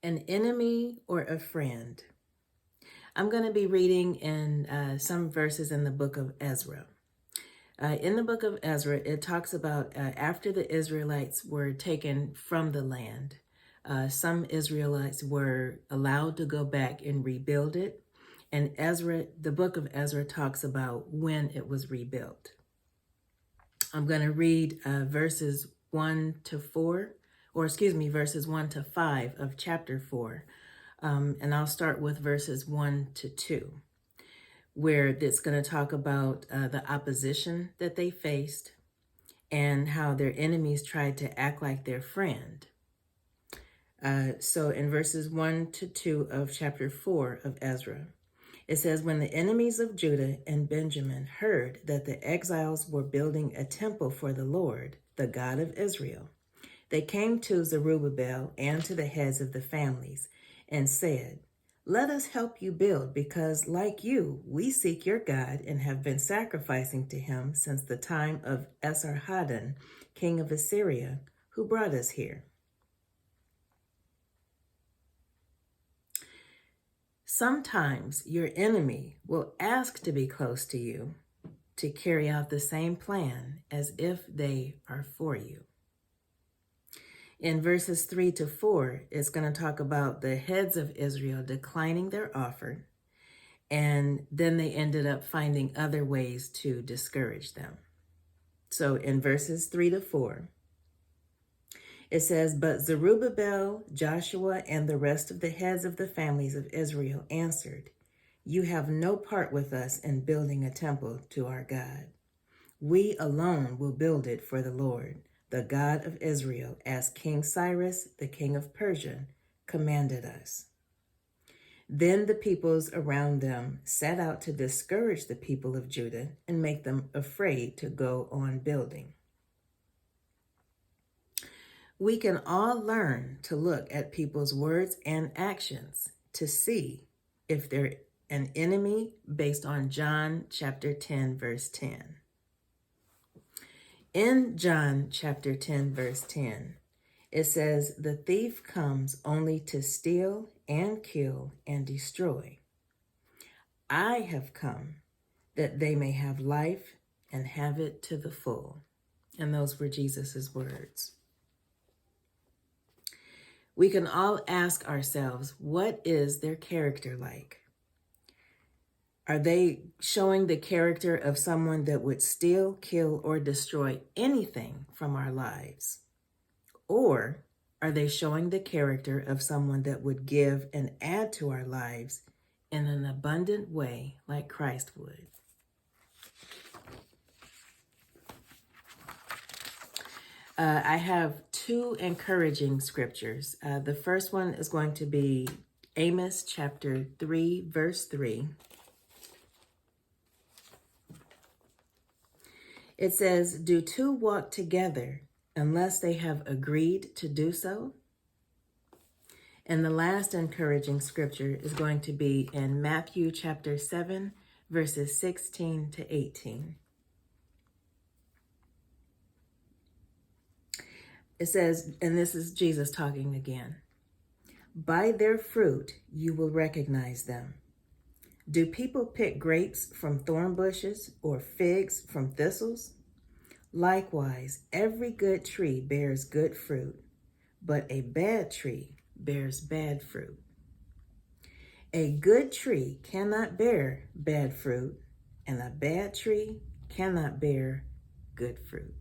An enemy or a friend. I'm going to be reading in some verses in the book of Ezra. In the book of Ezra, it talks about after the Israelites were taken from the land, some Israelites were allowed to go back and rebuild it. And Ezra, the book of Ezra, talks about when it was rebuilt. I'm going to read verses 1 to 4, or excuse me, verses 1 to 5 of chapter 4. And I'll start with verses 1 to 2, where it's going to talk about the opposition that they faced and how their enemies tried to act like their friend. So in verses 1 to 2 of chapter 4 of Ezra, it says, when the enemies of Judah and Benjamin heard that the exiles were building a temple for the Lord, the God of Israel, they came to Zerubbabel and to the heads of the families and said, let us help you build, because like you, we seek your God and have been sacrificing to him since the time of Esarhaddon, king of Assyria, who brought us here. Sometimes your enemy will ask to be close to you to carry out the same plan as if they are for you. In verses 3 to 4, it's going to talk about the heads of Israel declining their offer, and then they ended up finding other ways to discourage them. So in verses 3 to 4, it says, but Zerubbabel, Joshua, and the rest of the heads of the families of Israel answered, you have no part with us in building a temple to our God. We alone will build it for the Lord, the God of Israel, as King Cyrus, the king of Persia, commanded us. Then the peoples around them set out to discourage the people of Judah and make them afraid to go on building. We can all learn to look at people's words and actions to see if they're an enemy based on John chapter 10, verse 10. In John chapter 10, verse 10, it says, the thief comes only to steal and kill and destroy. I have come that they may have life and have it to the full. And those were Jesus's words. We can all ask ourselves, what is their character like? Are they showing the character of someone that would steal, kill, or destroy anything from our lives? Or are they showing the character of someone that would give and add to our lives in an abundant way like Christ would? I have two encouraging scriptures. The first one is going to be Amos chapter 3, verse 3. It says, do two walk together unless they have agreed to do so? And the last encouraging scripture is going to be in Matthew chapter 7, verses 16 to 18. It says, and this is Jesus talking again, by their fruit you will recognize them. Do people pick grapes from thorn bushes or figs from thistles? Likewise, every good tree bears good fruit, but a bad tree bears bad fruit. A good tree cannot bear bad fruit, and a bad tree cannot bear good fruit.